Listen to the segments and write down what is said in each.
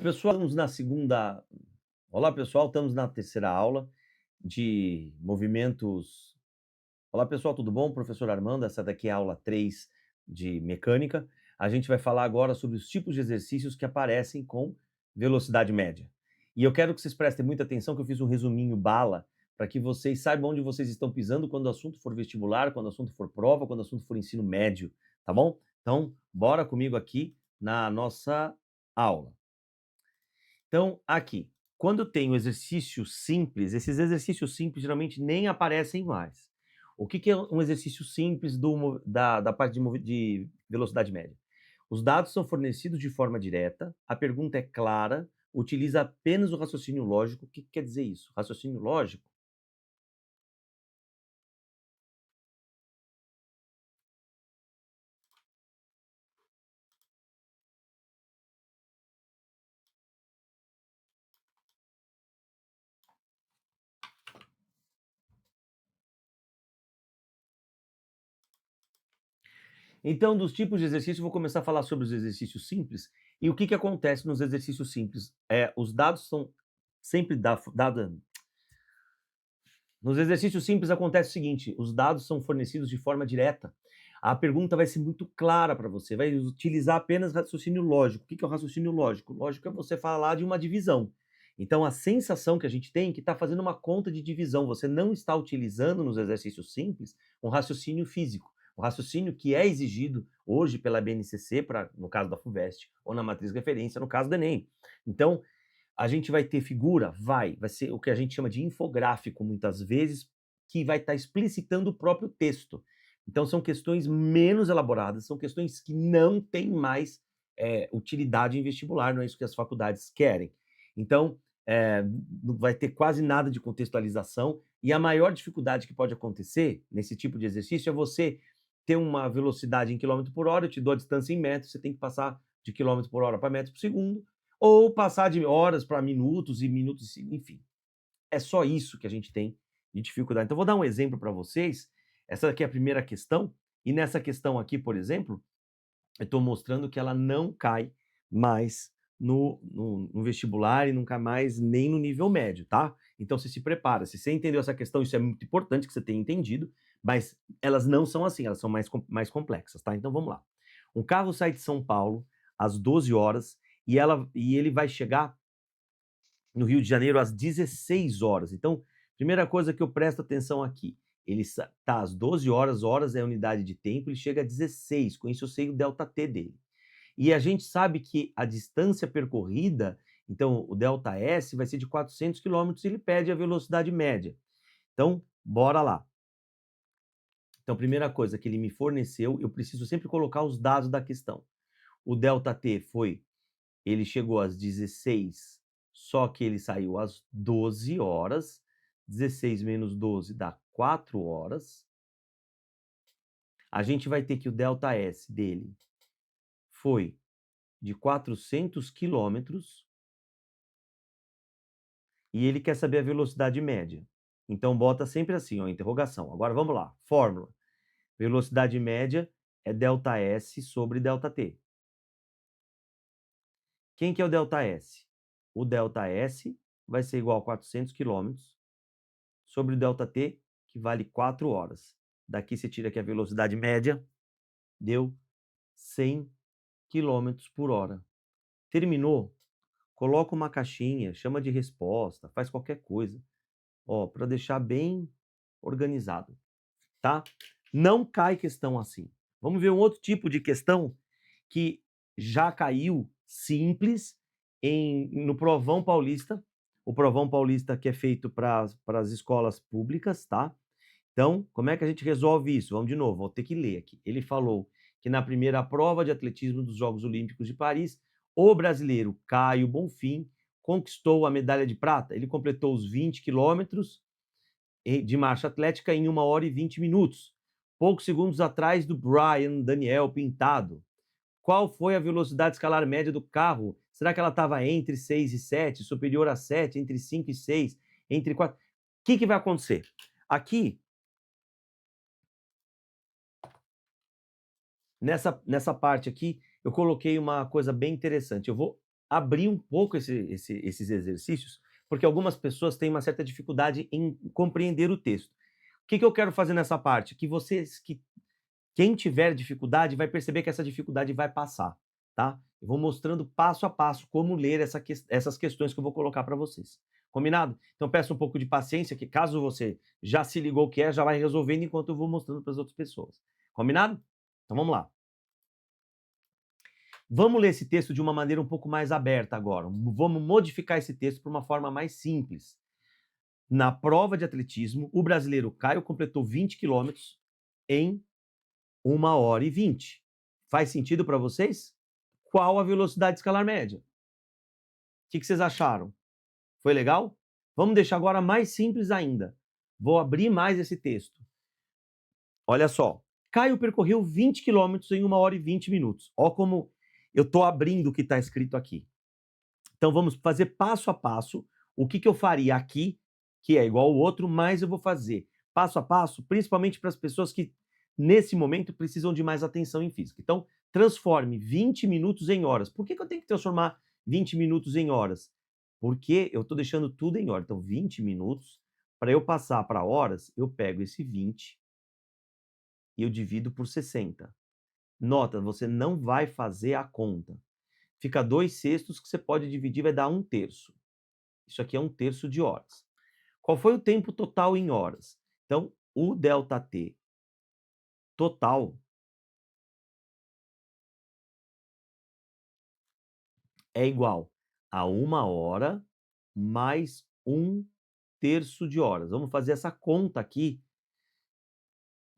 Pessoal, estamos na segunda. Olá, pessoal, estamos na terceira aula de movimentos. Olá, pessoal, tudo bom? Professor Armando, essa daqui é a aula 3 de mecânica. A gente vai falar agora sobre os tipos de exercícios que aparecem com velocidade média. E eu quero que vocês prestem muita atenção, que eu fiz um resuminho bala, para que vocês saibam onde vocês estão pisando quando o assunto for vestibular, quando o assunto for prova, quando o assunto for ensino médio, tá bom? Então, bora comigo aqui na nossa aula. Então, aqui, quando eu tenho exercício simples, esses exercícios simples geralmente nem aparecem mais. O que é um exercício simples da parte de velocidade média? Os dados são fornecidos de forma direta, a pergunta é clara, utiliza apenas o raciocínio lógico. O que quer dizer isso? Raciocínio lógico. Então, dos tipos de exercício, vou começar a falar sobre os exercícios simples. E o que acontece nos exercícios simples? Os dados são sempre dados. Nos exercícios simples acontece o seguinte: os dados são fornecidos de forma direta. A pergunta vai ser muito clara para você, vai utilizar apenas raciocínio lógico. O que é o raciocínio lógico? Lógico é você falar de uma divisão. Então, a sensação que a gente tem é que está fazendo uma conta de divisão. Você não está utilizando nos exercícios simples um raciocínio físico. O raciocínio que é exigido hoje pela BNCC, no caso da FUVEST, ou na matriz de referência, no caso do Enem. Então, a gente vai ter figura? Vai ser o que a gente chama de infográfico, muitas vezes, que vai estar explicitando o próprio texto. Então, são questões menos elaboradas, são questões que não têm mais utilidade em vestibular, não é isso que as faculdades querem. Então, não vai ter quase nada de contextualização, e a maior dificuldade que pode acontecer nesse tipo de exercício é você ter uma velocidade em quilômetro por hora, eu te dou a distância em metros, você tem que passar de quilômetro por hora para metros por segundo, ou passar de horas para minutos e minutos, enfim. É só isso que a gente tem de dificuldade. Então, vou dar um exemplo para vocês. Essa aqui é a primeira questão, e nessa questão aqui, por exemplo, eu estou mostrando que ela não cai mais no vestibular e nunca mais nem no nível médio, tá? Então, você se prepara. Se você entendeu essa questão, isso é muito importante que você tenha entendido, mas elas não são assim, elas são mais complexas, tá? Então, vamos lá. Um carro sai de São Paulo às 12 horas e ele vai chegar no Rio de Janeiro às 16 horas. Então, primeira coisa que eu presto atenção aqui, ele está às 12 horas, horas é a unidade de tempo, ele chega a 16, com isso eu sei o delta T dele. E a gente sabe que a distância percorrida, então o delta S vai ser de 400 quilômetros e ele pede a velocidade média. Então, bora lá. Então, primeira coisa que ele me forneceu, eu preciso sempre colocar os dados da questão. O delta T ele chegou às 16, só que ele saiu às 12 horas. 16 menos 12 dá 4 horas. A gente vai ter que o delta S dele foi de 400 quilômetros e ele quer saber a velocidade média. Então, bota sempre assim, ó, interrogação. Agora, vamos lá. Fórmula. Velocidade média é delta S sobre delta T. Quem que é o delta S? O delta S vai ser igual a 400 quilômetros sobre o delta T, que vale 4 horas. Daqui você tira que a velocidade média deu 100 quilômetros por hora. Terminou? Coloca uma caixinha, chama de resposta, faz qualquer coisa, ó, para deixar bem organizado, tá? Não cai questão assim. Vamos ver um outro tipo de questão que já caiu simples no Provão Paulista. O Provão Paulista que é feito para as escolas públicas, tá? Então, como é que a gente resolve isso? Vamos de novo, vou ter que ler aqui. Ele falou que na primeira prova de atletismo dos Jogos Olímpicos de Paris, o brasileiro Caio Bonfim conquistou a medalha de prata. Ele completou os 20 quilômetros de marcha atlética em 1 hora e 20 minutos, poucos segundos atrás do Brian Daniel Pintado. Qual foi a velocidade escalar média do carro? Será que ela estava entre 6 e 7, superior a 7, entre 5 e 6, entre 4? O que vai acontecer? Aqui, nessa parte aqui, eu coloquei uma coisa bem interessante. Eu vou abrir um pouco esses exercícios, porque algumas pessoas têm uma certa dificuldade em compreender o texto. O que eu quero fazer nessa parte? Quem tiver dificuldade vai perceber que essa dificuldade vai passar, tá? Eu vou mostrando passo a passo como ler essas questões que eu vou colocar para vocês. Combinado? Então peço um pouco de paciência, que caso você já se ligou o que é, já vai resolvendo enquanto eu vou mostrando para as outras pessoas. Combinado? Então vamos lá. Vamos ler esse texto de uma maneira um pouco mais aberta agora. Vamos modificar esse texto para uma forma mais simples. Na prova de atletismo, o brasileiro Caio completou 20 quilômetros em 1h20. Faz sentido para vocês? Qual a velocidade escalar média? O que vocês acharam? Foi legal? Vamos deixar agora mais simples ainda. Vou abrir mais esse texto. Olha só. Caio percorreu 20 quilômetros em 1h20. Olha como eu estou abrindo o que está escrito aqui. Então vamos fazer passo a passo o que eu faria aqui, que é igual ao outro, mas eu vou fazer passo a passo, principalmente para as pessoas que nesse momento precisam de mais atenção em física. Então, transforme 20 minutos em horas. Por que eu tenho que transformar 20 minutos em horas? Porque eu estou deixando tudo em hora. Então, 20 minutos, para eu passar para horas, eu pego esse 20 e eu divido por 60. Nota, você não vai fazer a conta. Fica 2/6 que você pode dividir, vai dar 1/3. Isso aqui é 1/3 de horas. Qual foi o tempo total em horas? Então, o ΔT total é igual a 1h mais 1/3 de horas. Vamos fazer essa conta aqui.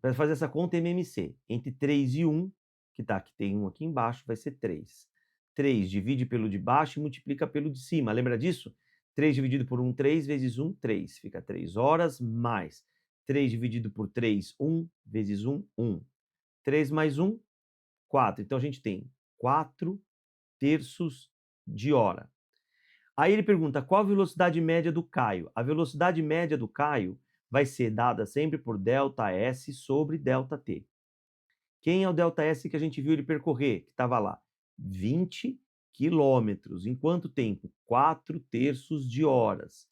Para fazer essa conta MMC, entre 3 e 1, que tá aqui, tem 1 aqui embaixo, vai ser 3. 3 divide pelo de baixo e multiplica pelo de cima. Lembra disso? 3 dividido por 1, 3, vezes 1, 3. Fica 3 horas mais 3 dividido por 3, 1, vezes 1, 1. 3 mais 1, 4. Então a gente tem 4/3 de hora. Aí ele pergunta qual a velocidade média do Caio. A velocidade média do Caio vai ser dada sempre por ΔS sobre ΔT. Quem é o ΔS que a gente viu ele percorrer? Que estava lá. 20 quilômetros. Em quanto tempo? 4/3 de horas.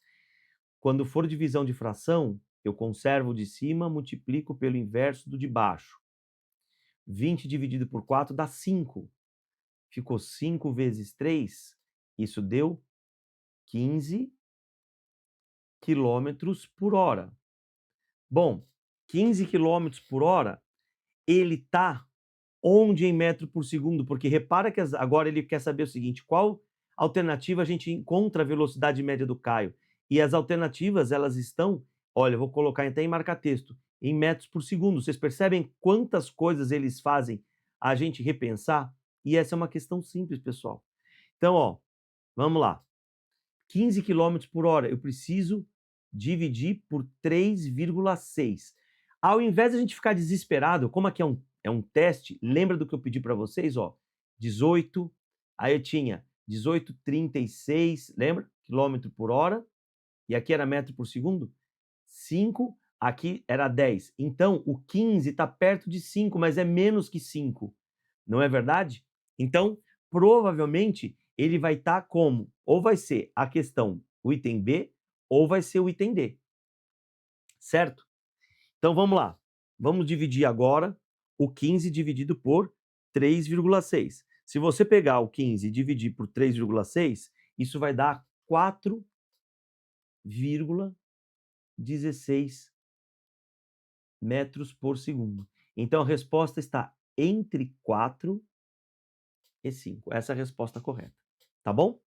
Quando for divisão de fração, eu conservo o de cima, multiplico pelo inverso do de baixo. 20 dividido por 4 dá 5. Ficou 5 vezes 3. Isso deu 15 quilômetros por hora. Bom, 15 quilômetros por hora, ele está onde em metro por segundo? Porque repara que agora ele quer saber o seguinte, qual alternativa a gente encontra a velocidade média do Caio? E as alternativas, elas estão, olha, eu vou colocar até em marca-texto, em metros por segundo. Vocês percebem quantas coisas eles fazem a gente repensar? E essa é uma questão simples, pessoal. Então, ó, vamos lá. 15 km por hora, eu preciso dividir por 3,6. Ao invés de a gente ficar desesperado, como aqui é um teste, lembra do que eu pedi para vocês? Ó, 18, aí eu tinha 18,36, lembra? Quilômetro por hora. E aqui era metro por segundo. 5, aqui era 10. Então, o 15 está perto de 5, mas é menos que 5. Não é verdade? Então, provavelmente, ele vai estar como? Ou vai ser a questão, o item B, ou vai ser o item D. Certo? Então, vamos lá. Vamos dividir agora o 15 dividido por 3,6. Se você pegar o 15 e dividir por 3,6, isso vai dar 4,16 metros por segundo. Então, a resposta está entre 4 e 5. Essa é a resposta correta. Tá bom?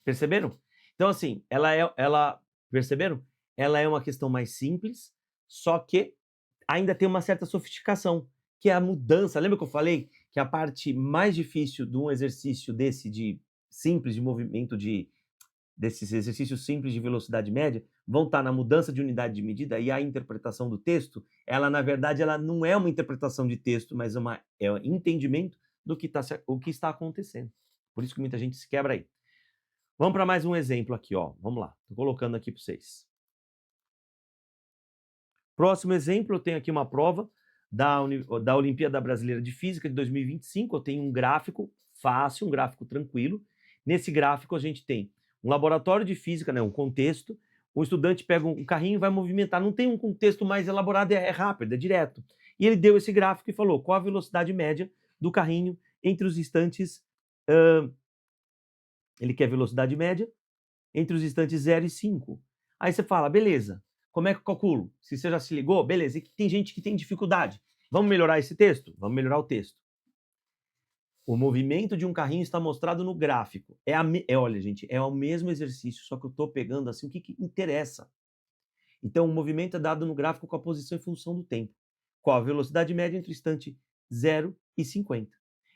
Perceberam? Então, assim, perceberam? Ela é uma questão mais simples, só que ainda tem uma certa sofisticação, que é a mudança. Lembra que eu falei que a parte mais difícil de um exercício desse de simples de movimento desses exercícios simples de velocidade média vão estar na mudança de unidade de medida e a interpretação do texto, ela na verdade ela não é uma interpretação de texto, mas é um entendimento do que o que está acontecendo. Por isso que muita gente se quebra aí. Vamos para mais um exemplo aqui, ó. Vamos lá. Estou colocando aqui para vocês. Próximo exemplo, eu tenho aqui uma prova da Olimpíada Brasileira de Física de 2025, eu tenho um gráfico fácil, um gráfico tranquilo. Nesse gráfico a gente tem um laboratório de física, né, um contexto, o estudante pega um carrinho e vai movimentar, não tem um contexto mais elaborado, é rápido, é direto. E ele deu esse gráfico e falou qual a velocidade média do carrinho entre os instantes... ele quer velocidade média entre os instantes 0 e 5. Aí você fala, beleza, como é que eu calculo? Se você já se ligou, beleza. E tem gente que tem dificuldade. Vamos melhorar esse texto? Vamos melhorar o texto. O movimento de um carrinho está mostrado no gráfico. Olha, gente, é o mesmo exercício, só que eu estou pegando assim o que interessa. Então, o movimento é dado no gráfico com a posição em função do tempo. Qual a velocidade média entre o instante 0 e 50.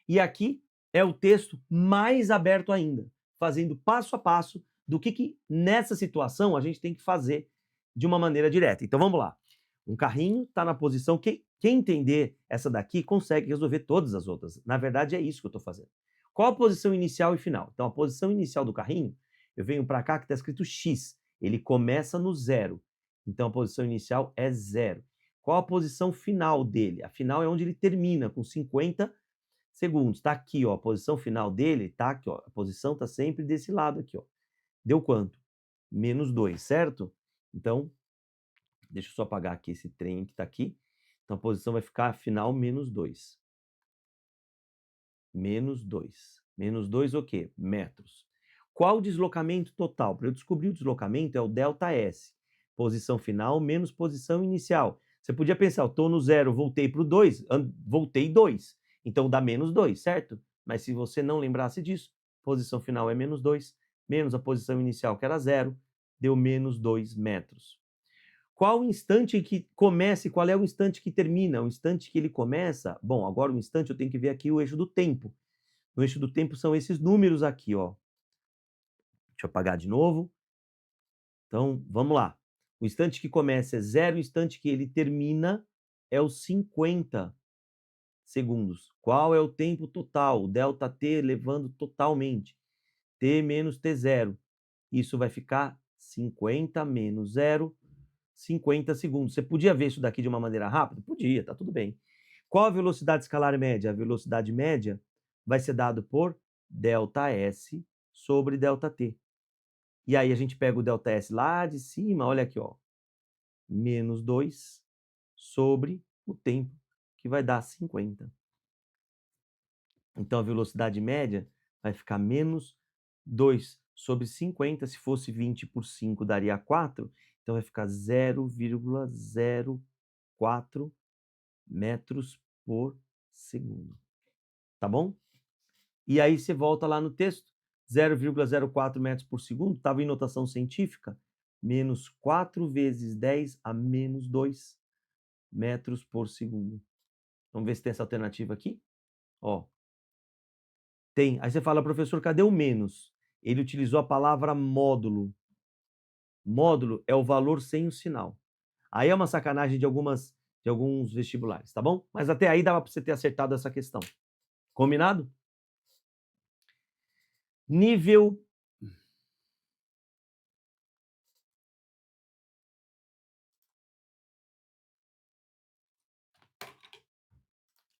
E aqui é o texto mais aberto ainda, fazendo passo a passo do que nessa situação a gente tem que fazer de uma maneira direta. Então, vamos lá. Um carrinho está na posição... Quem entender essa daqui consegue resolver todas as outras. Na verdade, é isso que eu estou fazendo. Qual a posição inicial e final? Então, a posição inicial do carrinho, eu venho para cá que está escrito X. Ele começa no 0. Então, a posição inicial é 0. Qual a posição final dele? A final é onde ele termina, com 50 segundos. Está aqui, ó, a posição final dele está aqui, ó. A posição está sempre desse lado aqui, ó. Deu quanto? -2, certo? Então, deixa eu só apagar aqui esse trem que está aqui. Então, a posição vai ficar final -2. -2. -2 o quê? Metros. Qual o deslocamento total? Para eu descobrir o deslocamento é o ΔS. Posição final menos posição inicial. Você podia pensar, eu estou no 0, voltei para o 2, voltei 2. Então dá -2, certo? Mas se você não lembrasse disso, posição final é -2, menos a posição inicial, que era 0, deu -2 metros. Qual o instante que começa e qual é o instante que termina? O instante que ele começa... Bom, agora o instante eu tenho que ver aqui o eixo do tempo. No eixo do tempo são esses números aqui, ó. Deixa eu apagar de novo. Então, vamos lá. O instante que começa é 0, o instante que ele termina é os 50 segundos. Qual é o tempo total? O ΔT levando totalmente. T menos T0. Isso vai ficar 50 menos 0, 50 segundos. Você podia ver isso daqui de uma maneira rápida? Podia, tá tudo bem. Qual a velocidade escalar média? A velocidade média vai ser dado por ΔS sobre ΔT. E aí a gente pega o ΔS lá de cima, olha aqui, ó. -2 sobre o tempo, que vai dar 50. Então a velocidade média vai ficar -2 sobre 50. Se fosse 20 por 5 daria 4. Então vai ficar 0,04 metros por segundo. Tá bom? E aí você volta lá no texto, 0,04 metros por segundo, estava em notação científica, menos 4 vezes 10 a -2 metros por segundo. Vamos ver se tem essa alternativa aqui? Ó, tem. Aí você fala, professor, cadê o menos? Ele utilizou a palavra módulo. Módulo é o valor sem o sinal. Aí é uma sacanagem de alguns vestibulares, tá bom? Mas até aí dava para você ter acertado essa questão. Combinado? Nível...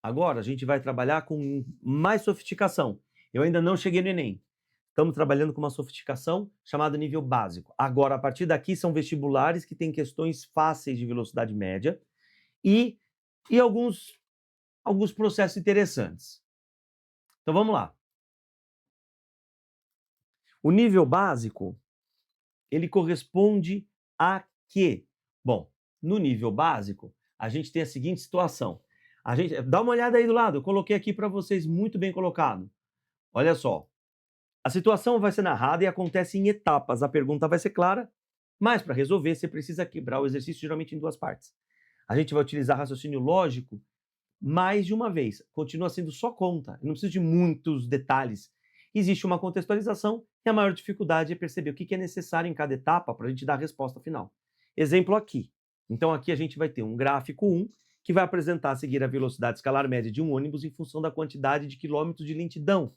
Agora a gente vai trabalhar com mais sofisticação. Eu ainda não cheguei no Enem. Estamos trabalhando com uma sofisticação chamada nível básico. Agora, a partir daqui, são vestibulares que têm questões fáceis de velocidade média e alguns processos interessantes. Então, vamos lá. O nível básico, ele corresponde a quê? Bom, no nível básico, a gente tem a seguinte situação. Dá uma olhada aí do lado, eu coloquei aqui para vocês muito bem colocado. Olha só. A situação vai ser narrada e acontece em etapas. A pergunta vai ser clara, mas para resolver você precisa quebrar o exercício geralmente em duas partes. A gente vai utilizar raciocínio lógico mais de uma vez. Continua sendo só conta, eu não preciso de muitos detalhes. Existe uma contextualização e a maior dificuldade é perceber o que é necessário em cada etapa para a gente dar a resposta final. Exemplo aqui. Então aqui a gente vai ter um gráfico 1 que vai apresentar a seguir a velocidade escalar média de um ônibus em função da quantidade de quilômetros de lentidão,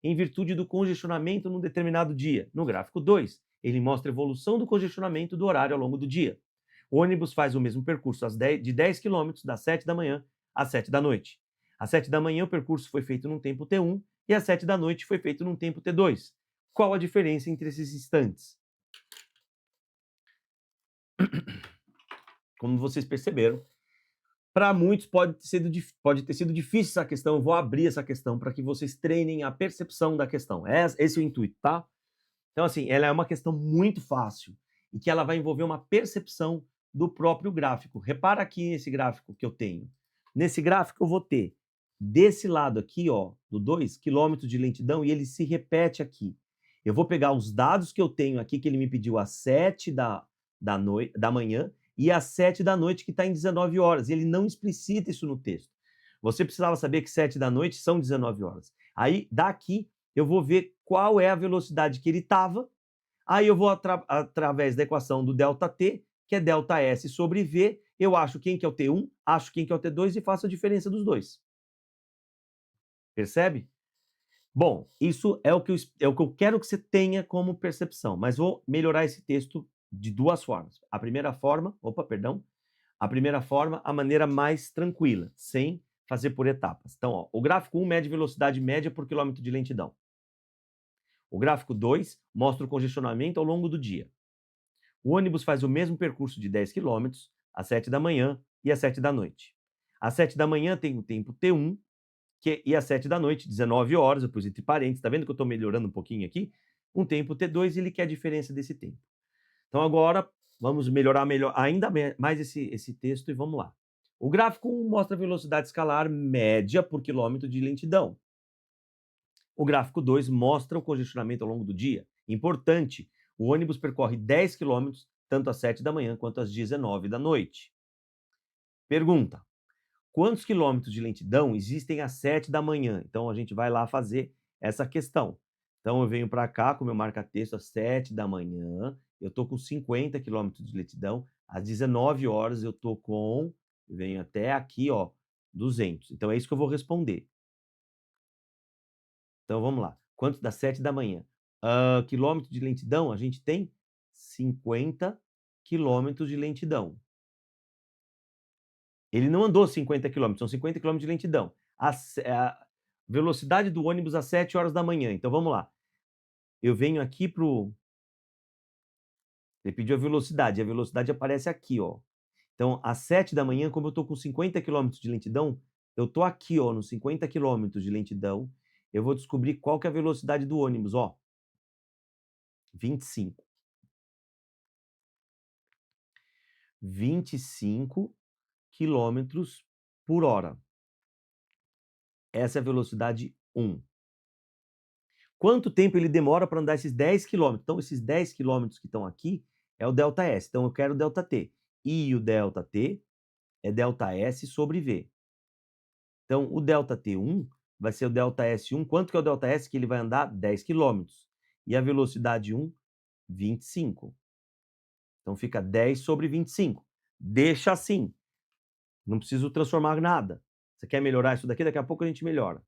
em virtude do congestionamento num determinado dia. No gráfico 2, ele mostra a evolução do congestionamento do horário ao longo do dia. O ônibus faz o mesmo percurso de 10 km, das 7 da manhã às 7 da noite. Às 7 da manhã o percurso foi feito num tempo T1 e às 7 da noite foi feito num tempo T2. Qual a diferença entre esses instantes? Como vocês perceberam, para muitos pode ter sido difícil essa questão. Eu vou abrir essa questão para que vocês treinem a percepção da questão. Esse é o intuito, tá? Então, assim, ela é uma questão muito fácil e que ela vai envolver uma percepção do próprio gráfico. Repara aqui nesse gráfico que eu tenho. Nesse gráfico eu vou ter desse lado aqui, ó, do 2 km de lentidão, e ele se repete aqui. Eu vou pegar os dados que eu tenho aqui, que ele me pediu às 7 da manhã e às 7 da noite, que está em 19 horas. Ele não explicita isso no texto. Você precisava saber que 7 da noite são 19 horas. Aí, daqui, eu vou ver qual é a velocidade que ele estava. Aí eu vou, através da equação do ΔT, que é ΔS sobre V, eu acho quem que é o T1, acho quem que é o T2 e faço a diferença dos dois. Percebe? Bom, isso é o que eu quero que você tenha como percepção, mas vou melhorar esse texto de duas formas. A primeira forma, a maneira mais tranquila, sem fazer por etapas. Então, ó, o gráfico 1 mede velocidade média por quilômetro de lentidão. O gráfico 2 mostra o congestionamento ao longo do dia. O ônibus faz o mesmo percurso de 10 km às 7 da manhã e às 7 da noite. Às 7 da manhã tem o tempo T1, e às 7 da noite, 19 horas, eu pus entre parênteses, tá vendo que eu estou melhorando um pouquinho aqui? Um tempo T2 e ele quer a diferença desse tempo. Então agora vamos melhorar ainda mais esse texto e vamos lá. O gráfico 1 mostra a velocidade escalar média por quilômetro de lentidão. O gráfico 2 mostra o congestionamento ao longo do dia. Importante, o ônibus percorre 10 km tanto às 7 da manhã quanto às 19 da noite. Pergunta: quantos quilômetros de lentidão existem às 7 da manhã? Então a gente vai lá fazer essa questão. Então eu venho para cá com o meu marca-texto às 7 da manhã, eu estou com 50 quilômetros de lentidão, às 19 horas eu estou com, venho até aqui, ó, 200. Então é isso que eu vou responder. Então vamos lá. Quantos das 7 da manhã? Quilômetro de lentidão, a gente tem 50 quilômetros de lentidão. Ele não andou 50 quilômetros, são 50 quilômetros de lentidão. A velocidade do ônibus às 7 horas da manhã. Então vamos lá. Eu venho aqui pro. Ele pediu a velocidade aparece aqui, ó. Então, às 7 da manhã, como eu estou com 50 quilômetros de lentidão, eu estou aqui, ó, nos 50 quilômetros de lentidão. Eu vou descobrir qual que é a velocidade do ônibus, ó. 25. 25 quilômetros por hora. Essa é a velocidade 1. Quanto tempo ele demora para andar esses 10 quilômetros? Então, esses 10 quilômetros que estão aqui é o ΔS. Então, eu quero o ΔT. E o ΔT é ΔS sobre V. Então, o ΔT1 vai ser o ΔS1. Quanto que é o ΔS? Que ele vai andar 10 quilômetros. E a velocidade 1, 25. Então, fica 10 sobre 25. Deixa assim. Não preciso transformar nada. Você quer melhorar isso daqui? Daqui a pouco a gente melhora.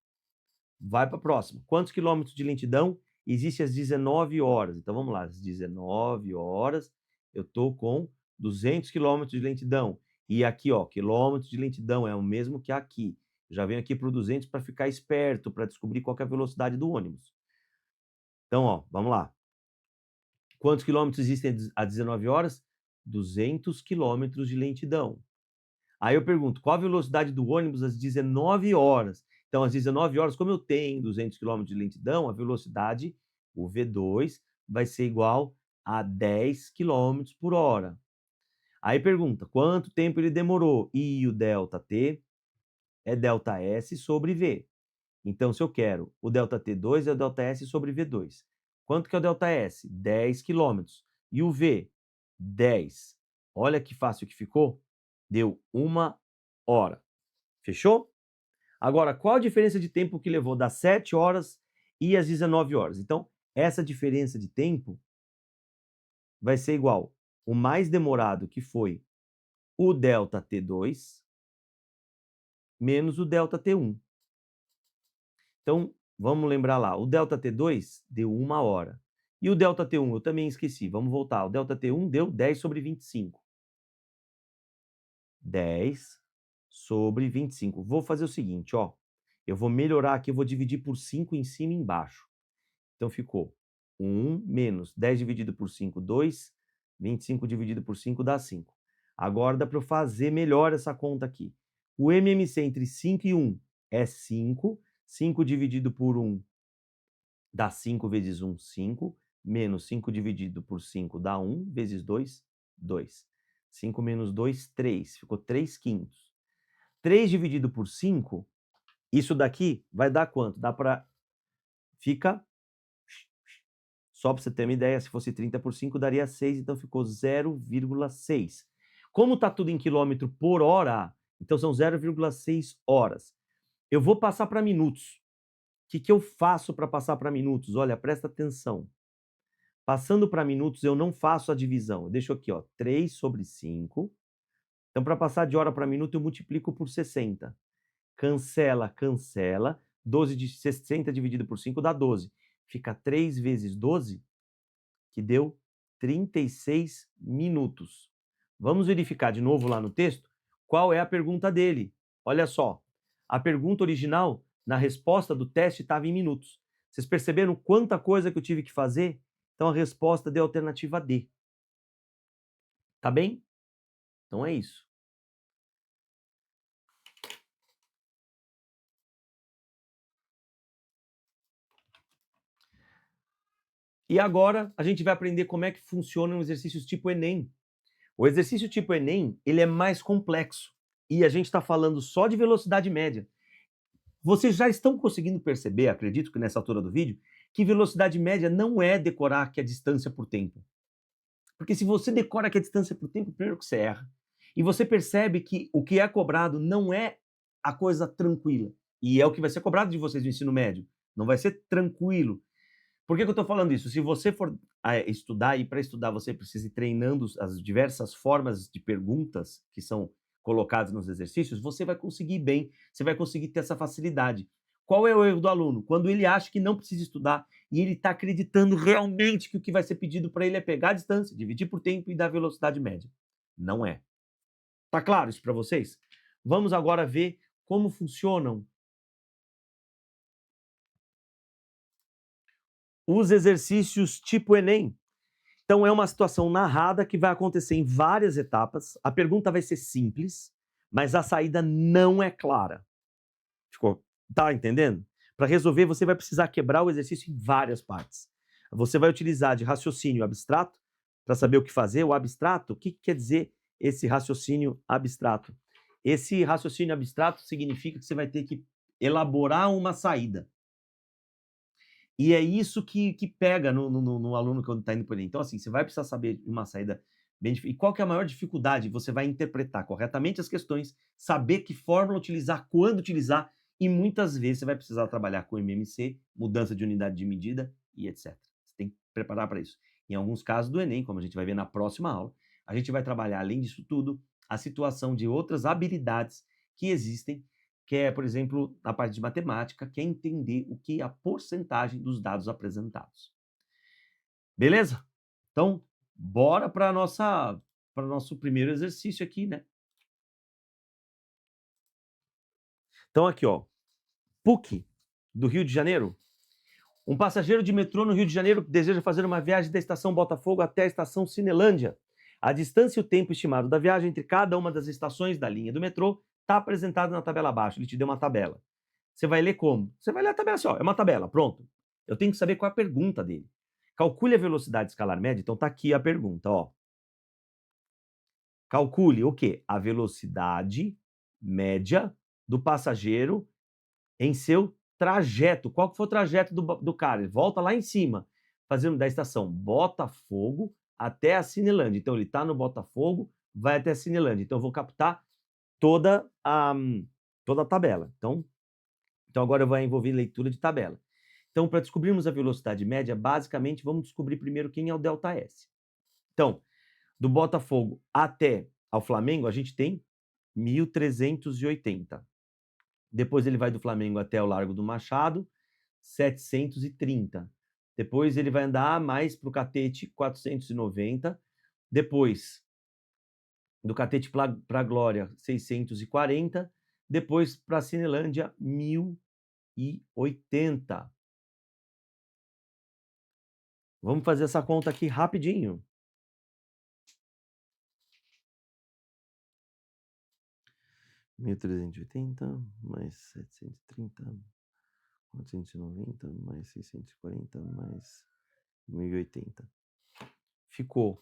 Vai para a próxima. Quantos quilômetros de lentidão existe às 19 horas? Então vamos lá, às 19 horas eu estou com 200 quilômetros de lentidão. E aqui, ó, quilômetros de lentidão é o mesmo que aqui. Já venho aqui para o 200 para ficar esperto, para descobrir qual que é a velocidade do ônibus. Então, ó, vamos lá. Quantos quilômetros existem às 19 horas? 200 quilômetros de lentidão. Aí eu pergunto, qual a velocidade do ônibus às 19 horas? Então, às 19 horas, como eu tenho 200 km de lentidão, a velocidade, o V2, vai ser igual a 10 km por hora. Aí pergunta, quanto tempo ele demorou? E o ΔT é ΔS sobre V. Então, se eu quero o ΔT2, é o ΔS sobre V2. Quanto que é o ΔS? 10 km. E o V? 10. Olha que fácil que ficou. Deu 1 hora. Fechou? Agora, qual a diferença de tempo que levou das 7 horas e às 19 horas? Então, essa diferença de tempo vai ser igual o mais demorado, que foi o ΔT2, menos o ΔT1. Então, vamos lembrar lá, o ΔT2 deu 1 hora. E o ΔT1, eu também esqueci, vamos voltar. O ΔT1 deu 10 sobre 25. 10 sobre 25. Vou fazer o seguinte, ó. Eu vou melhorar aqui, eu vou dividir por 5 em cima e embaixo. Então ficou 1 menos 10 dividido por 5, 2. 25 dividido por 5 dá 5. Agora dá para eu fazer melhor essa conta aqui. O MMC entre 5 e 1 é 5. 5 dividido por 1 dá 5 vezes 1, 5. Menos 5 dividido por 5 dá 1. Vezes 2, 2. 5 menos 2, 3. Ficou 3 quintos. 3 dividido por 5, isso daqui vai dar quanto? Dá para... Fica... Só para você ter uma ideia, se fosse 30 por 5, daria 6, então ficou 0,6. Como está tudo em quilômetro por hora, então são 0,6 horas. Eu vou passar para minutos. O que eu faço para passar para minutos? Olha, presta atenção. Passando para minutos, eu não faço a divisão. Eu deixo aqui, ó, 3 sobre 5. Então, para passar de hora para minuto, eu multiplico por 60. Cancela, cancela. 12 de 60 dividido por 5 dá 12. Fica 3 vezes 12, que deu 36 minutos. Vamos verificar de novo lá no texto qual é a pergunta dele. Olha só, a pergunta original, na resposta do teste, estava em minutos. Vocês perceberam quanta coisa que eu tive que fazer? Então a resposta deu a alternativa D. Tá bem? Então é isso. E agora a gente vai aprender como é que funcionam os exercícios tipo Enem. O exercício tipo Enem, ele é mais complexo. E a gente está falando só de velocidade média. Vocês já estão conseguindo perceber, acredito que nessa altura do vídeo, que velocidade média não é decorar que é distância por tempo. Porque se você decora que é distância por tempo, primeiro que você erra. E você percebe que o que é cobrado não é a coisa tranquila. E é o que vai ser cobrado de vocês no ensino médio. Não vai ser tranquilo. Por que eu estou falando isso? Se você for estudar, e para estudar você precisa ir treinando as diversas formas de perguntas que são colocadas nos exercícios, você vai conseguir bem, você vai conseguir ter essa facilidade. Qual é o erro do aluno? Quando ele acha que não precisa estudar e ele está acreditando realmente que o que vai ser pedido para ele é pegar a distância, dividir por tempo e dar velocidade média. Não é. Tá claro isso para vocês? Vamos agora ver como funcionam os exercícios tipo Enem. Então é uma situação narrada que vai acontecer em várias etapas. A pergunta vai ser simples, mas a saída não é clara. Ficou? Tá entendendo? Para resolver, você vai precisar quebrar o exercício em várias partes. Você vai utilizar de raciocínio abstrato para saber o que fazer. O abstrato, o que quer dizer esse raciocínio abstrato? Esse raciocínio abstrato significa que você vai ter que elaborar uma saída. E é isso que pega no aluno quando está indo por aí. Então, assim, você vai precisar saber uma saída bem difícil. E qual que é a maior dificuldade? Você vai interpretar corretamente as questões, saber que fórmula utilizar, quando utilizar, e muitas vezes você vai precisar trabalhar com MMC, mudança de unidade de medida e etc. Você tem que preparar para isso. Em alguns casos do Enem, como a gente vai ver na próxima aula, a gente vai trabalhar, além disso tudo, a situação de outras habilidades que existem, que é, por exemplo, na parte de matemática, que é entender o que é a porcentagem dos dados apresentados. Beleza? Então, bora para o nosso primeiro exercício aqui, né? Então, aqui, ó, PUC, do Rio de Janeiro. Um passageiro de metrô no Rio de Janeiro deseja fazer uma viagem da estação Botafogo até a estação Cinelândia. A distância e o tempo estimado da viagem entre cada uma das estações da linha do metrô está apresentado na tabela abaixo. Ele te deu uma tabela. Você vai ler como? Você vai ler a tabela assim, ó, é uma tabela, pronto. Eu tenho que saber qual é a pergunta dele. Calcule a velocidade escalar média, então tá aqui a pergunta, ó. Calcule o quê? A velocidade média do passageiro em seu trajeto. Qual que foi o trajeto do cara? Ele volta lá em cima, fazendo da estação Botafogo até a Cinelândia. Então ele está no Botafogo, vai até a Cinelândia. Então eu vou captar toda a tabela. Então agora eu vou envolver leitura de tabela. Então, para descobrirmos a velocidade média, basicamente vamos descobrir primeiro quem é o ΔS. Então, do Botafogo até ao Flamengo, a gente tem 1.380. Depois ele vai do Flamengo até o Largo do Machado, 730. Depois ele vai andar mais para o Catete, 490. Depois do Catete para Glória, 640, depois para Cinelândia, 1080. Vamos fazer essa conta aqui rapidinho. $1.380 mais 730, 490 mais 640 mais 1080. Ficou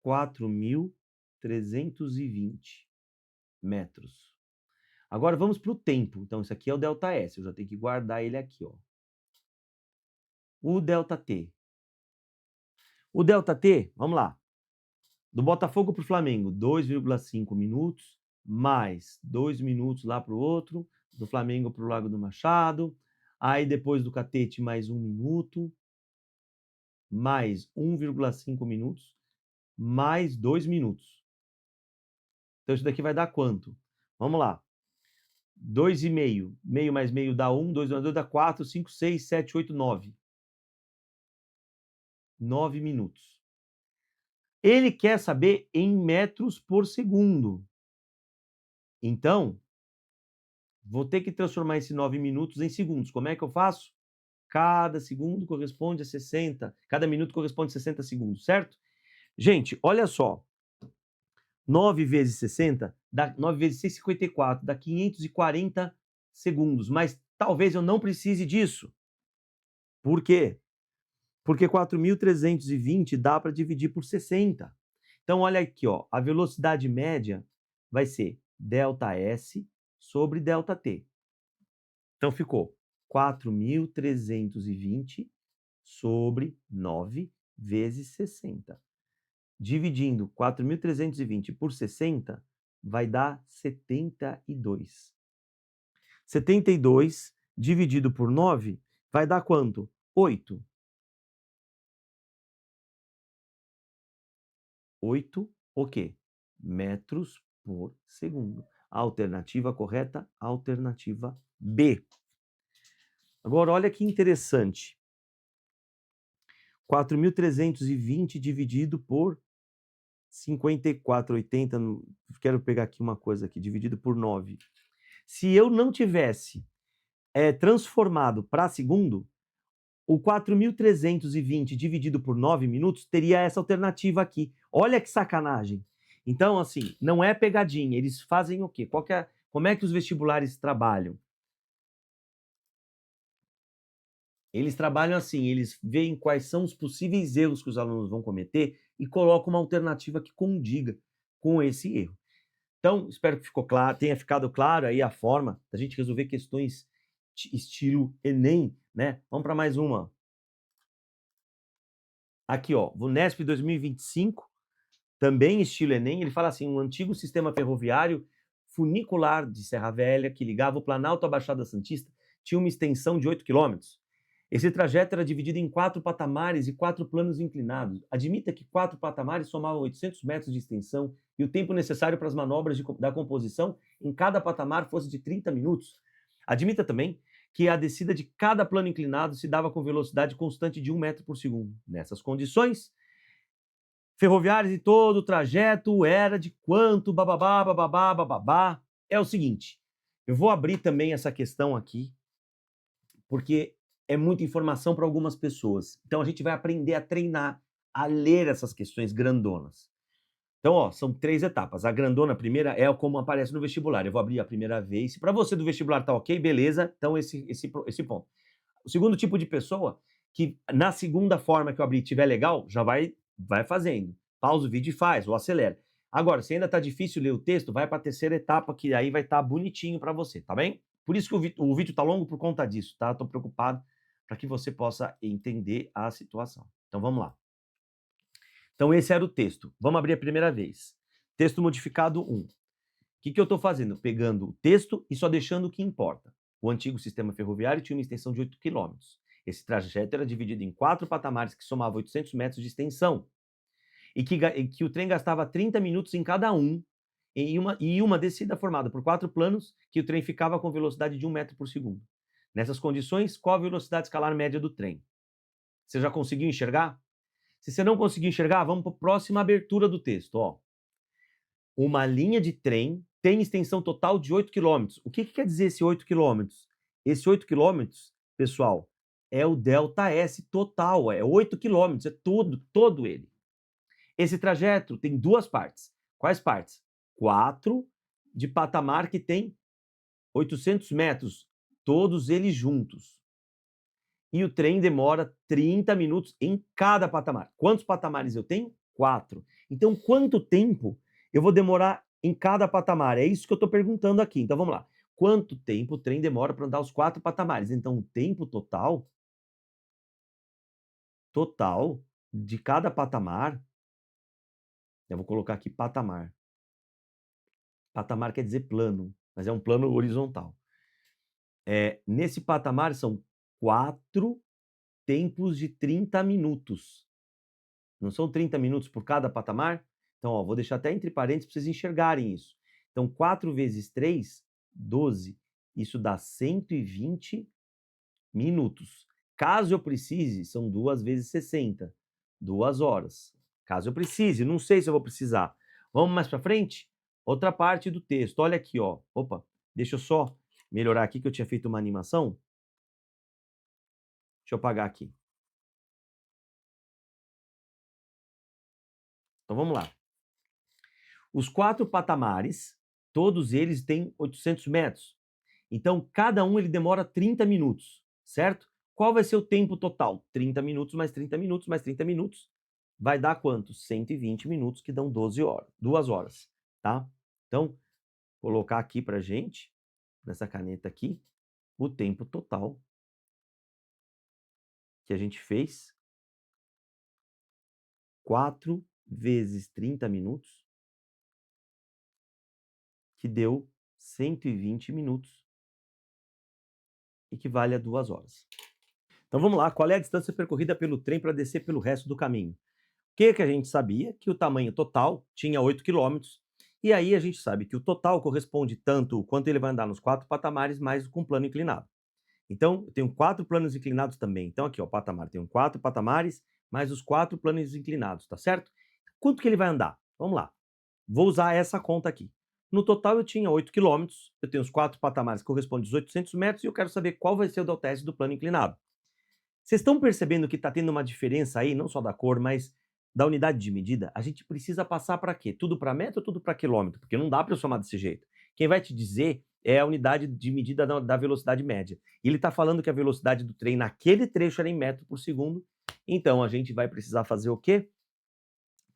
4.320 metros. Agora vamos para o tempo. Então, isso aqui é o ΔS. Eu já tenho que guardar ele aqui, ó. O ΔT. O ΔT, vamos lá. Do Botafogo para o Flamengo, 2,5 minutos, mais 2 minutos lá para o outro. Do Flamengo para o Lago do Machado. Aí depois do Catete, mais 1 minuto. Mais 1,5 minutos. Mais 2 minutos. Então, isso daqui vai dar quanto? Vamos lá. 2,5. Meio mais meio dá 1. 2 mais 2 dá 4. 5, 6, 7, 8, 9. 9 minutos. Ele quer saber em metros por segundo. Então, vou ter que transformar esse 9 minutos em segundos. Como é que eu faço? Cada segundo corresponde a 60. Cada minuto corresponde a 60 segundos, certo? Gente, olha só. 9 vezes 60, dá 9 vezes 6, 54, dá 540 segundos. Mas talvez eu não precise disso. Por quê? Porque 4.320 dá para dividir por 60. Então, olha aqui, ó, a velocidade média vai ser ΔS sobre ΔT. Então, ficou 4.320 sobre 9 vezes 60. Dividindo 4.320 por 60, vai dar 72. 72 dividido por 9 vai dar quanto? 8. 8 o quê? Metros por segundo. Alternativa correta, alternativa B. Agora, olha que interessante. 4.320 dividido por 54,80. Quero pegar aqui uma coisa aqui, dividido por 9. Se eu não tivesse transformado para segundo, o 4.320 dividido por 9 minutos teria essa alternativa aqui. Olha que sacanagem. Então, assim, não é pegadinha. Eles fazem o quê? Como é que os vestibulares trabalham? Eles trabalham assim, eles veem quais são os possíveis erros que os alunos vão cometer e colocam uma alternativa que condiga com esse erro. Então, espero que tenha ficado claro aí a forma da gente resolver questões estilo Enem, né? Vamos para mais uma. Aqui, ó, VUNESP 2025, também estilo Enem, ele fala assim, um antigo sistema ferroviário funicular de Serra Velha que ligava o Planalto à Baixada Santista tinha uma extensão de 8 quilômetros. Esse trajeto era dividido em 4 patamares e 4 planos inclinados. Admita que 4 patamares somavam 800 metros de extensão e o tempo necessário para as manobras da composição em cada patamar fosse de 30 minutos. Admita também que a descida de cada plano inclinado se dava com velocidade constante de 1 metro por segundo. Nessas condições ferroviárias e todo o trajeto era de quanto? Bababá, bababá, bababá. É o seguinte, eu vou abrir também essa questão aqui, porque é muita informação para algumas pessoas. Então a gente vai aprender a treinar, a ler essas questões grandonas. Então, ó, são 3 etapas. A grandona, a primeira, é como aparece no vestibular. Eu vou abrir a primeira vez. Se para você do vestibular tá ok, beleza, então esse ponto. O segundo tipo de pessoa, que na segunda forma que eu abri tiver legal, já vai fazendo. Pausa o vídeo e faz, ou acelera. Agora, se ainda tá difícil ler o texto, vai para a terceira etapa, que aí vai estar bonitinho para você, tá bem? Por isso que o vídeo tá longo por conta disso, tá? Tô preocupado para que você possa entender a situação. Então, vamos lá. Então, esse era o texto. Vamos abrir a primeira vez. Texto modificado 1. O que eu estou fazendo? Pegando o texto e só deixando o que importa. O antigo sistema ferroviário tinha uma extensão de 8 km. Esse trajeto era dividido em 4 patamares que somavam 800 metros de extensão. E que o trem gastava 30 minutos em cada um, e uma descida formada por 4 planos, que o trem ficava com velocidade de 1 metro por segundo. Nessas condições, qual a velocidade escalar média do trem? Você já conseguiu enxergar? Se você não conseguir enxergar, vamos para a próxima abertura do texto. Ó. Uma linha de trem tem extensão total de 8 quilômetros. O que quer dizer esse 8 quilômetros? Esse 8 quilômetros, pessoal, é o ΔS total, é 8 quilômetros, é todo ele. Esse trajeto tem duas partes. Quais partes? 4 de patamar que tem 800 metros, todos eles juntos. E o trem demora 30 minutos em cada patamar. Quantos patamares eu tenho? 4. Então, quanto tempo eu vou demorar em cada patamar? É isso que eu estou perguntando aqui. Então, vamos lá. Quanto tempo o trem demora para andar os 4 patamares? Então, o tempo total de cada patamar, eu vou colocar aqui patamar. Patamar quer dizer plano, mas é um plano horizontal. Nesse patamar são 4 tempos de 30 minutos. Não são 30 minutos por cada patamar? Então, ó, vou deixar até entre parênteses para vocês enxergarem isso. Então, 4 vezes 3, 12. Isso dá 120 minutos. Caso eu precise, são 2 vezes 60. 2 horas. Caso eu precise, não sei se eu vou precisar. Vamos mais para frente? Outra parte do texto. Olha aqui, ó. Opa, deixa eu só melhorar aqui que eu tinha feito uma animação. Deixa eu apagar aqui. Então vamos lá. Os 4 patamares, todos eles têm 800 metros. Então, cada um ele demora 30 minutos, certo? Qual vai ser o tempo total? 30 minutos mais 30 minutos mais 30 minutos. Vai dar quanto? 120 minutos, que dão 12 horas, 2 horas, tá? Então, colocar aqui pra gente, nessa caneta aqui, o tempo total que a gente fez. 4 vezes 30 minutos, que deu 120 minutos, equivale a 2 horas. Então vamos lá, qual é a distância percorrida pelo trem para descer pelo resto do caminho? O que a gente sabia? Que o tamanho total tinha 8 quilômetros, e aí a gente sabe que o total corresponde tanto quanto ele vai andar nos 4 patamares, mais com plano inclinado. Então, eu tenho 4 planos inclinados também. Então aqui, ó, patamar, tenho 4 patamares, mais os 4 planos inclinados, tá certo? Quanto que ele vai andar? Vamos lá. Vou usar essa conta aqui. No total eu tinha 8 quilômetros, eu tenho os 4 patamares que correspondem aos 800 metros, e eu quero saber qual vai ser o ΔS do plano inclinado. Vocês estão percebendo que está tendo uma diferença aí, não só da cor, mas da unidade de medida? A gente precisa passar para quê? Tudo para metro ou tudo para quilômetro? Porque não dá para eu somar desse jeito. Quem vai te dizer é a unidade de medida da velocidade média. E ele está falando que a velocidade do trem naquele trecho era em metro por segundo. Então, a gente vai precisar fazer o quê?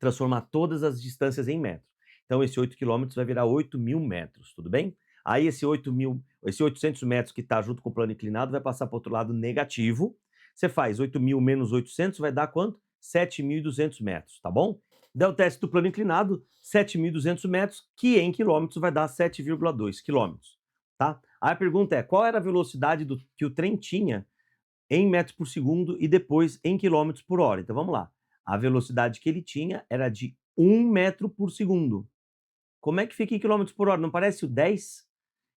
Transformar todas as distâncias em metros. Então, esse 8 quilômetros vai virar 8.000 metros, tudo bem? Aí, esse 800 metros que está junto com o plano inclinado vai passar para o outro lado negativo. Você faz 8.000 menos 800, vai dar quanto? 7.200 metros, tá bom? ΔS do plano inclinado, 7.200 metros, que em quilômetros vai dar 7,2 quilômetros, tá? Aí a pergunta é, qual era a velocidade que o trem tinha em metros por segundo e depois em quilômetros por hora? Então vamos lá. A velocidade que ele tinha era de 1 metro por segundo. Como é que fica em quilômetros por hora? Não parece o 10?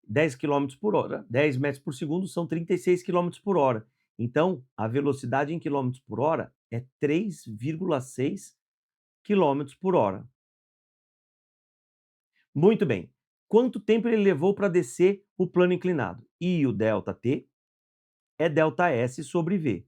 10 quilômetros por hora. 10 metros por segundo são 36 quilômetros por hora. Então, a velocidade em quilômetros por hora é 3,6 quilômetros por hora. Muito bem. Quanto tempo ele levou para descer o plano inclinado? E o ΔT é ΔS sobre V.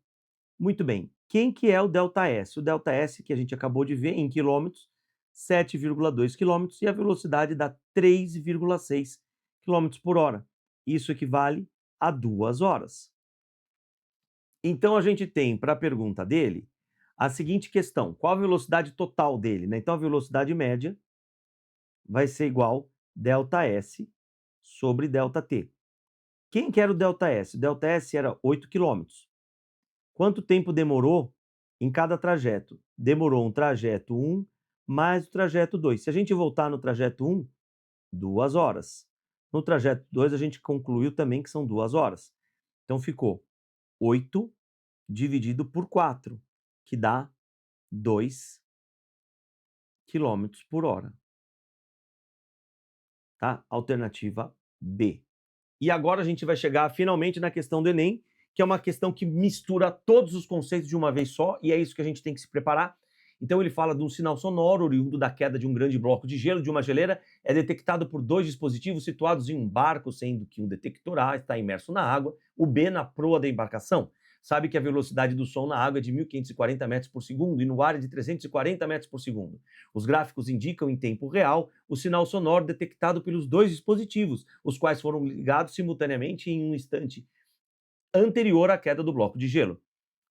Muito bem. Quem que é o ΔS? O ΔS, que a gente acabou de ver, em quilômetros, 7,2 quilômetros, e a velocidade dá 3,6 quilômetros por hora. Isso equivale a 2 horas. Então, a gente tem, para a pergunta dele, a seguinte questão. Qual a velocidade total dele? Então, a velocidade média vai ser igual ΔS sobre ΔT. Quem que era o ΔS? O ΔS era 8 quilômetros. Quanto tempo demorou em cada trajeto? Demorou um trajeto 1 mais o trajeto 2. Se a gente voltar no trajeto 1, 2 horas. No trajeto 2, a gente concluiu também que são 2 horas. Então, ficou 8 dividido por 4, que dá 2 quilômetros por hora. Tá? Alternativa B. E agora a gente vai chegar finalmente na questão do Enem, que é uma questão que mistura todos os conceitos de uma vez só, e é isso que a gente tem que se preparar. Então ele fala de um sinal sonoro oriundo da queda de um grande bloco de gelo de uma geleira, é detectado por dois dispositivos situados em um barco, sendo que o detector A está imerso na água, o B na proa da embarcação. Sabe que a velocidade do som na água é de 1.540 metros por segundo e no ar é de 340 metros por segundo. Os gráficos indicam em tempo real o sinal sonoro detectado pelos dois dispositivos, os quais foram ligados simultaneamente em um instante anterior à queda do bloco de gelo.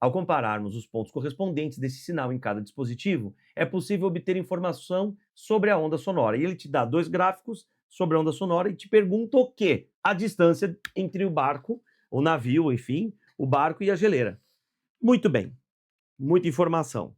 Ao compararmos os pontos correspondentes desse sinal em cada dispositivo, é possível obter informação sobre a onda sonora. E ele te dá dois gráficos sobre a onda sonora e te pergunta o quê? A distância entre o barco, o navio, enfim, o barco e a geleira. Muito bem, muita informação.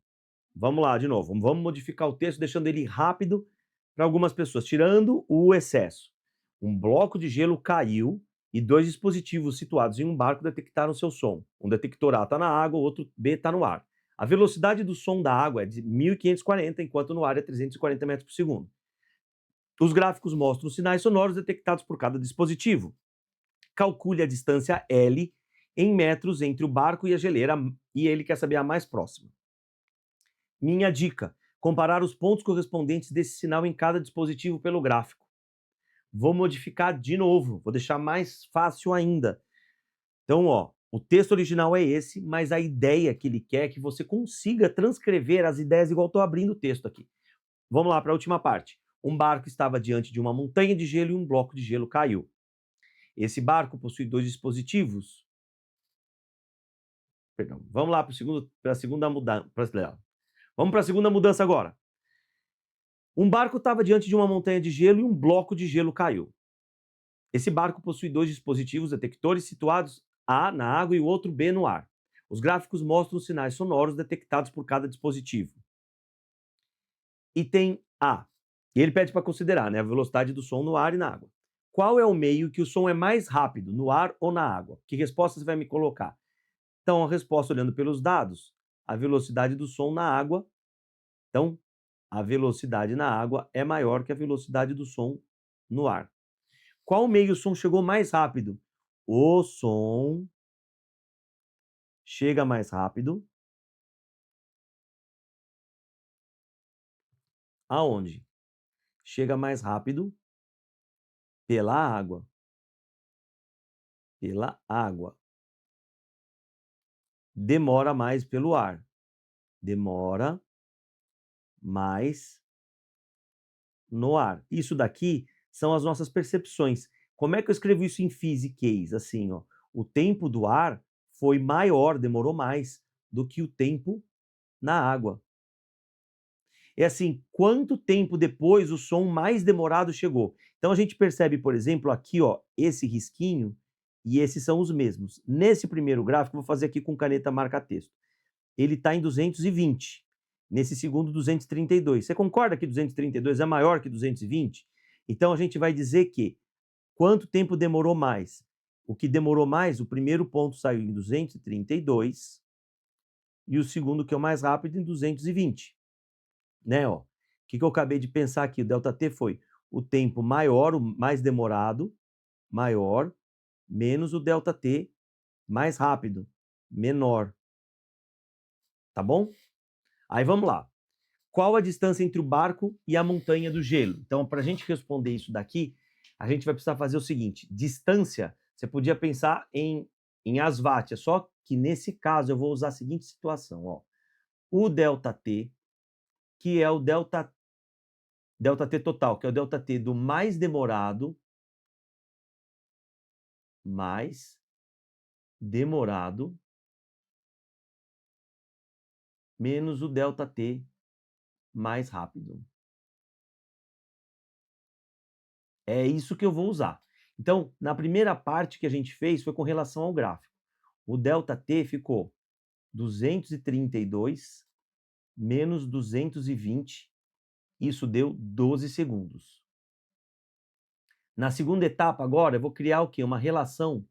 Vamos lá de novo, vamos modificar o texto deixando ele rápido para algumas pessoas, tirando o excesso. Um bloco de gelo caiu e dois dispositivos situados em um barco detectaram seu som. Um detector A está na água, o outro B está no ar. A velocidade do som da água é de 1.540, enquanto no ar é 340 metros por segundo. Os gráficos mostram os sinais sonoros detectados por cada dispositivo. Calcule a distância L em metros entre o barco e a geleira, e ele quer saber a mais próxima. Minha dica: comparar os pontos correspondentes desse sinal em cada dispositivo pelo gráfico. Vou modificar de novo, vou deixar mais fácil ainda. Então, o texto original é esse, mas a ideia que ele quer é que você consiga transcrever as ideias igual estou abrindo o texto aqui. Vamos lá para a última parte. Um barco estava diante de uma montanha de gelo e um bloco de gelo caiu. Esse barco possui dois dispositivos. Perdão, vamos lá para a segunda mudança. Vamos para a segunda mudança agora. Um barco estava diante de uma montanha de gelo e um bloco de gelo caiu. Esse barco possui dois dispositivos detectores situados A na água e o outro B no ar. Os gráficos mostram os sinais sonoros detectados por cada dispositivo. Item A. E ele pede para considerar, né, a velocidade do som no ar e na água. Qual é o meio que o som é mais rápido, no ar ou na água? Que resposta você vai me colocar? Então, a resposta, olhando pelos dados, a velocidade do som na água. Então, a velocidade na água é maior que a velocidade do som no ar. Qual meio o som chegou mais rápido? O som chega mais rápido aonde? Chega mais rápido pela água. Pela água. Demora mais pelo ar. Demora mais no ar. Isso daqui são as nossas percepções. Como é que eu escrevo isso em fisiquês? Assim, o tempo do ar foi maior, demorou mais do que o tempo na água. É assim, quanto tempo depois o som mais demorado chegou? Então a gente percebe, por exemplo, aqui, esse risquinho e esses são os mesmos. Nesse primeiro gráfico, vou fazer aqui com caneta marca-texto. Ele está em 220. Nesse segundo, 232. Você concorda que 232 é maior que 220? Então a gente vai dizer que quanto tempo demorou mais? O que demorou mais, o primeiro ponto saiu em 232 e o segundo, que é o mais rápido, em 220. Né, O que eu acabei de pensar aqui? O ΔT foi o tempo maior, o mais demorado, maior, menos o ΔT mais rápido, menor. Tá bom? Aí vamos lá. Qual a distância entre o barco e a montanha do gelo? Então, para a gente responder isso daqui, a gente vai precisar fazer o seguinte: distância, você podia pensar em asvátia, só que nesse caso eu vou usar a seguinte situação, o ΔT, que é o ΔT total, que é o ΔT do mais demorado, menos o ΔT mais rápido. É isso que eu vou usar. Então, na primeira parte que a gente fez foi com relação ao gráfico. O ΔT ficou 232 menos 220, isso deu 12 segundos. Na segunda etapa agora, eu vou criar o quê? Uma relação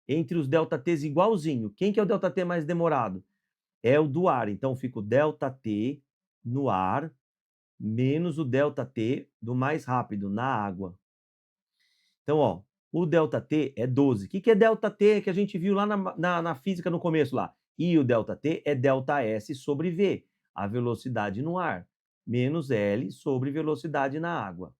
entre os ΔTs igualzinho. Quem que é o ΔT mais demorado? É o do ar. Então, fica o ΔT no ar menos o ΔT do mais rápido, na água. Então, o ΔT é 12. O que é ΔT que a gente viu lá na física no começo lá? E o ΔT é ΔS sobre V. a velocidade no ar, menos L sobre velocidade na água.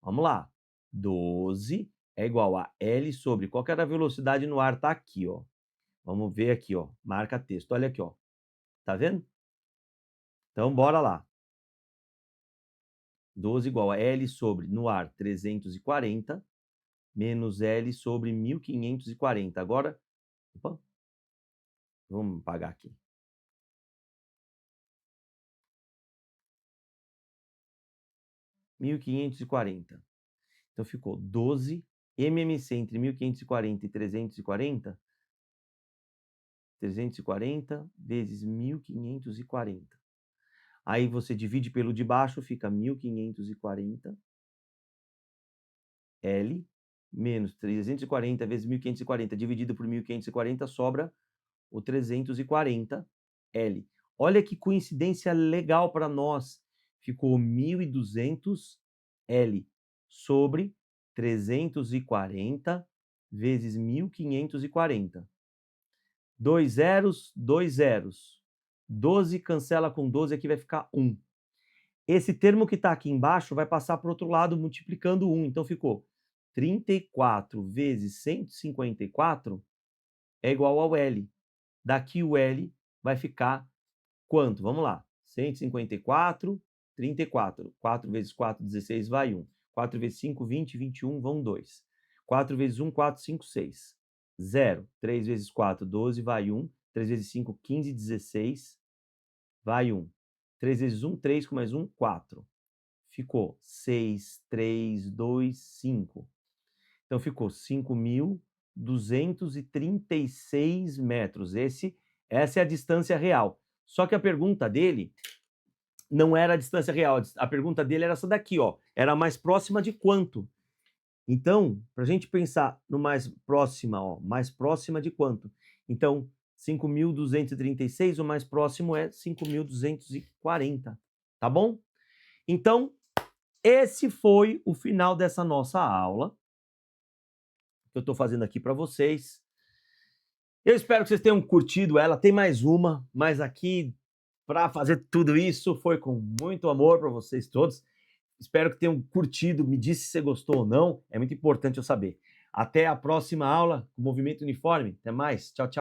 Vamos lá. 12 é igual a L sobre... Qual que era a velocidade no ar? Tá aqui, ó. Vamos ver aqui, ó. Marca texto. Olha aqui, ó. Tá vendo? Então, bora lá. 12 igual a L sobre, no ar, 340, menos L sobre 1540. Agora, opa, vamos apagar aqui. Então, ficou 12 MMC entre 1540 e 340. 340 vezes 1540. Aí você divide pelo de baixo, fica 1540 L menos 340 vezes 1540 dividido por 1540, sobra o 340 L. Olha que coincidência legal para nós. Ficou 1.200 L sobre 340 vezes 1540. 2 zeros, 2 zeros. 12 cancela com 12, aqui vai ficar 1. Esse termo que está aqui embaixo vai passar para o outro lado multiplicando 1. Então ficou 34 vezes 154 é igual ao L. Daqui o L vai ficar quanto? Vamos lá. 154, 34. 4 vezes 4, 16, vai 1. 4 vezes 5, 20, 21, vão 2. 4 vezes 1, 4, 5, 6. 0. 3 vezes 4, 12, vai 1. 3 vezes 5, 15, 16, vai 1. 3 vezes 1, 3, com mais 1, 4. Ficou 6, 3, 2, 5. Então, ficou 5.236 metros. Essa é a distância real. Só que a pergunta dele não era a distância real. A pergunta dele era essa daqui, ó. Era mais próxima de quanto? Então, para a gente pensar no mais próxima, ó, mais próxima de quanto? Então, 5.236, o mais próximo é 5.240, tá bom? Então, esse foi o final dessa nossa aula que eu estou fazendo aqui para vocês. Eu espero que vocês tenham curtido ela. Tem mais uma, mas aqui, para fazer tudo isso, foi com muito amor para vocês todos. Espero que tenham curtido. Me diz se você gostou ou não. É muito importante eu saber. Até a próxima aula com Movimento Uniforme. Até mais. Tchau, tchau.